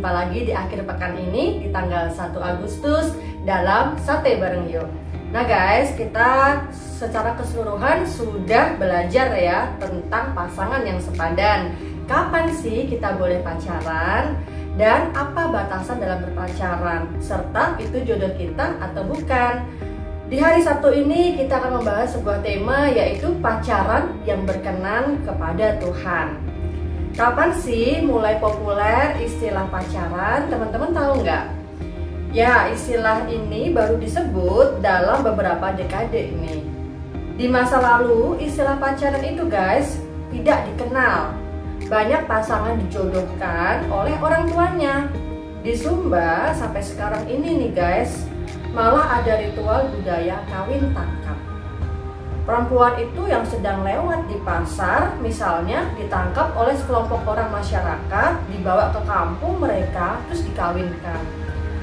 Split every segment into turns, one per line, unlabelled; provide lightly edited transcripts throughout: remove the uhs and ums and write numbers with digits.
jumpa lagi di akhir pekan ini di tanggal 1 Agustus dalam Sate Bareng Yuk. Nah guys, kita secara keseluruhan sudah belajar ya tentang pasangan yang sepadan. Kapan sih kita boleh pacaran? Dan apa batasan dalam berpacaran? Serta itu jodoh kita atau bukan? Di hari Sabtu ini kita akan membahas sebuah tema, yaitu pacaran yang berkenan kepada Tuhan. Kapan sih mulai populer istilah pacaran? Teman-teman tahu nggak? Ya, istilah ini baru disebut dalam beberapa dekade ini. Di masa lalu, istilah pacaran itu guys tidak dikenal. Banyak pasangan dijodohkan oleh orang tuanya. Di Sumba sampai sekarang ini nih guys, malah ada ritual budaya kawin tangkap. Perempuan itu yang sedang lewat di pasar misalnya ditangkap oleh sekelompok orang masyarakat, dibawa ke kampung mereka, terus dikawinkan.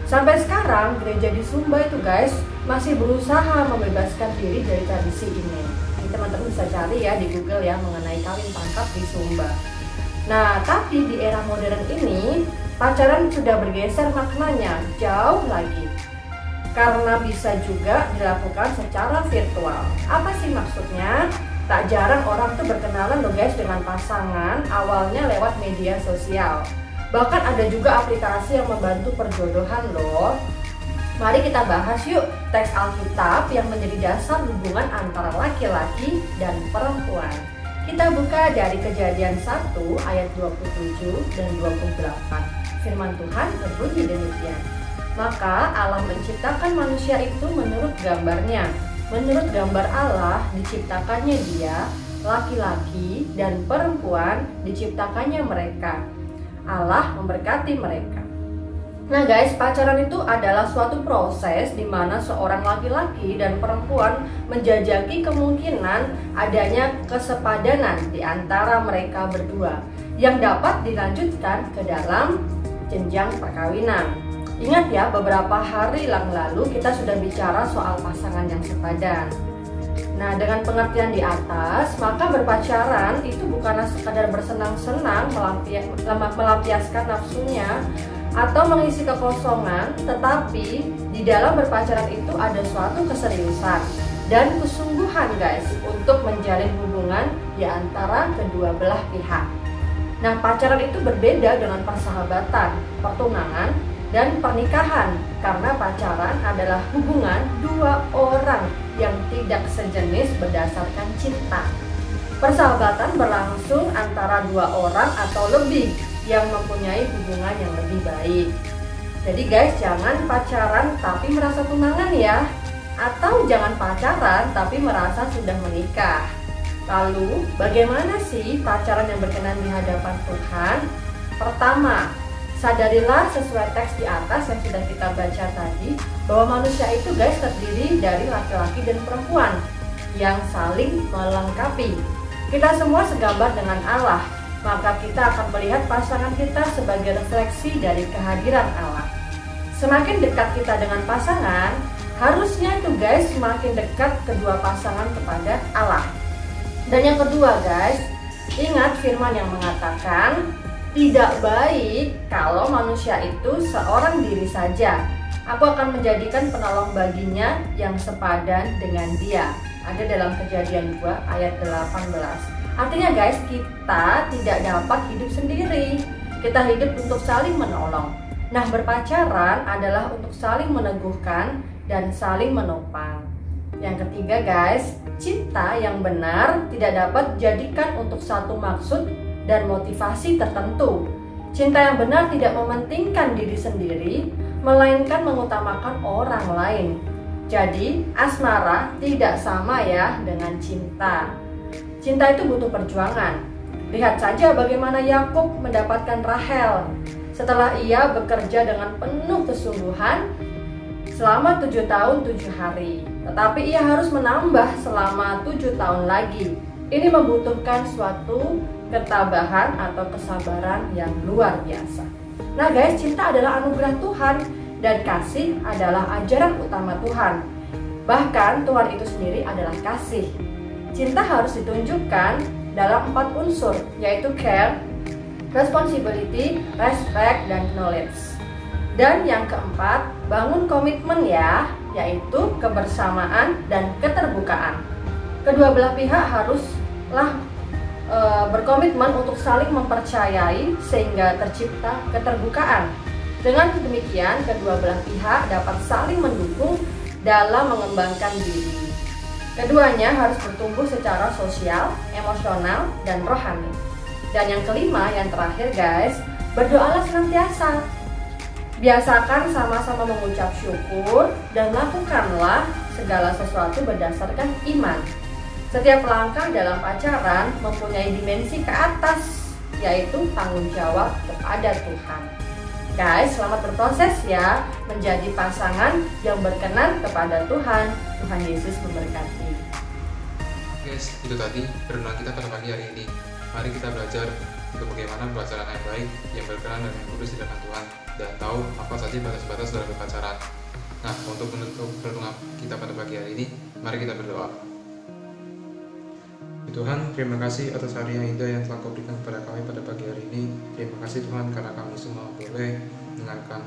Sampai sekarang gereja di Sumba itu guys masih berusaha membebaskan diri dari tradisi ini. Teman-teman bisa cari ya di Google ya mengenai kawin tangkap di Sumba. Nah, tapi di era modern ini pacaran sudah bergeser maknanya jauh lagi. Karena bisa juga dilakukan secara virtual. Apa sih maksudnya? Tak jarang orang tuh berkenalan loh guys dengan pasangan awalnya lewat media sosial. Bahkan ada juga aplikasi yang membantu perjodohan loh. Mari kita bahas yuk teks Alkitab yang menjadi dasar hubungan antara laki-laki dan perempuan. Kita buka dari Kejadian 1 ayat 27 dan 28. Firman Tuhan berbunyi demikian. Maka Allah menciptakan manusia itu menurut gambarnya. Menurut gambar Allah diciptakannya dia, laki-laki dan perempuan diciptakannya mereka. Allah memberkati mereka. Nah guys, pacaran itu adalah suatu proses di mana seorang laki-laki dan perempuan menjajaki kemungkinan adanya kesepadanan di antara mereka berdua yang dapat dilanjutkan ke dalam jenjang perkawinan. Ingat ya, beberapa hari yang lalu kita sudah bicara soal pasangan yang sepadan. Nah, dengan pengertian di atas, maka berpacaran itu bukanlah sekadar bersenang-senang melampiaskan nafsunya atau mengisi kekosongan, tetapi di dalam berpacaran itu ada suatu keseriusan dan kesungguhan guys untuk menjalin hubungan di antara kedua belah pihak. Nah, pacaran itu berbeda dengan persahabatan, pertunangan, dan pernikahan, karena pacaran adalah hubungan dua orang yang tidak sejenis berdasarkan cinta. Persahabatan berlangsung antara dua orang atau lebih yang mempunyai hubungan yang lebih baik. Jadi guys, jangan pacaran tapi merasa tunangan ya, atau jangan pacaran tapi merasa sudah menikah. Lalu bagaimana sih pacaran yang berkenan di hadapan Tuhan? Pertama, sadarilah sesuai teks di atas yang sudah kita baca tadi, bahwa manusia itu guys terdiri dari laki-laki dan perempuan yang saling melengkapi. Kita semua segambar dengan Allah, maka kita akan melihat pasangan kita sebagai refleksi dari kehadiran Allah. Semakin dekat kita dengan pasangan, harusnya itu guys semakin dekat kedua pasangan kepada Allah. Dan yang kedua guys, ingat firman yang mengatakan, tidak baik kalau manusia itu seorang diri saja. Aku akan menjadikan penolong baginya yang sepadan dengan dia. Ada dalam Kejadian 2 ayat 18. Artinya guys, kita tidak dapat hidup sendiri. Kita hidup untuk saling menolong. Nah, berpacaran adalah untuk saling meneguhkan dan saling menopang. Yang ketiga guys, cinta yang benar tidak dapat dijadikan untuk satu maksud dan motivasi tertentu. Cinta yang benar tidak mementingkan diri sendiri, melainkan mengutamakan orang lain. Jadi, asmara tidak sama ya dengan cinta. Cinta itu butuh perjuangan. Lihat saja bagaimana Yakub mendapatkan Rahel. Setelah ia bekerja dengan penuh kesungguhan selama 7 tahun 7 hari. Tetapi ia harus menambah selama 7 tahun lagi. Ini membutuhkan suatu ketabahan atau kesabaran yang luar biasa. Nah guys, cinta adalah anugerah Tuhan dan kasih adalah ajaran utama Tuhan. Bahkan Tuhan itu sendiri adalah kasih. Cinta harus ditunjukkan dalam 4 unsur, yaitu care, responsibility, respect, dan knowledge. Dan yang keempat, bangun komitmen ya, yaitu kebersamaan dan keterbukaan. Kedua belah pihak haruslah berkomitmen untuk saling mempercayai sehingga tercipta keterbukaan. Dengan demikian, kedua belah pihak dapat saling mendukung dalam mengembangkan diri. Keduanya harus bertumbuh secara sosial, emosional, dan rohani. Dan yang kelima, yang terakhir guys, berdoalah senantiasa. Biasakan sama-sama mengucap syukur dan lakukanlah segala sesuatu berdasarkan iman. Setiap langkah dalam pacaran mempunyai dimensi ke atas, yaitu tanggung jawab kepada Tuhan. Guys, selamat berproses ya, menjadi pasangan yang berkenan kepada Tuhan. Tuhan Yesus memberkati.
Guys, itu tadi renungan kita pada pagi hari ini. Mari kita belajar untuk bagaimana berpacaran yang baik, yang berkenan dan yang kudus di hadapan Tuhan, dan tahu apa saja batas-batas dalam berpacaran. Nah, untuk menutup renungan kita pada pagi hari ini, mari kita berdoa. Tuhan, terima kasih atas hari yang indah yang telah Kau berikan kepada kami pada pagi hari ini. Terima kasih Tuhan karena kami semua boleh mendengarkan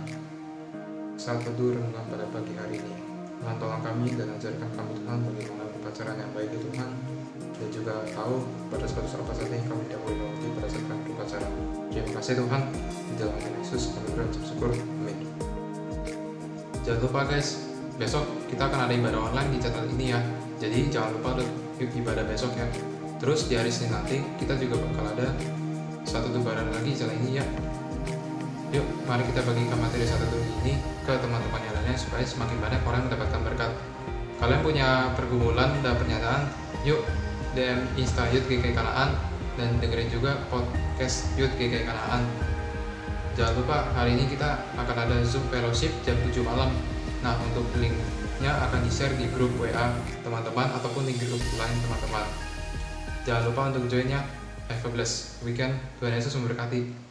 saat teduh renungan pada pagi hari ini. Tuhan, tolong kami dan ajarkan kami Tuhan bagaimana berpacaran yang baik ya Tuhan, dan juga tahu pada suatu apa saja yang kami tidak boleh lewati pada saat kami berpacaran. Terima kasih Tuhan, di dalam nama Yesus kami berucap syukur, amin. Jangan lupa guys, besok kita akan ada ibadah online di channel ini ya. Jadi jangan lupa untuk ibadah besok ya. Terus di hari Senin nanti kita juga bakal ada satu lebaran lagi di channel ini ya. Yuk, mari kita bagikan materi satu tuh ini ke teman-teman yang lainnya supaya semakin banyak orang mendapatkan berkat. Kalian punya pergumulan dan pernyataan, yuk DM Insta Youth GKI Kanaan dan dengerin juga podcast Youth GKI Kanaan. Jangan lupa hari ini kita akan ada Zoom Fellowship jam 7 malam. Nah, untuk linknya akan di-share di grup WA teman-teman ataupun di grup lain teman-teman. Jangan lupa untuk joinnya. Have a blessed weekend. Tuhan Yesus memberkati.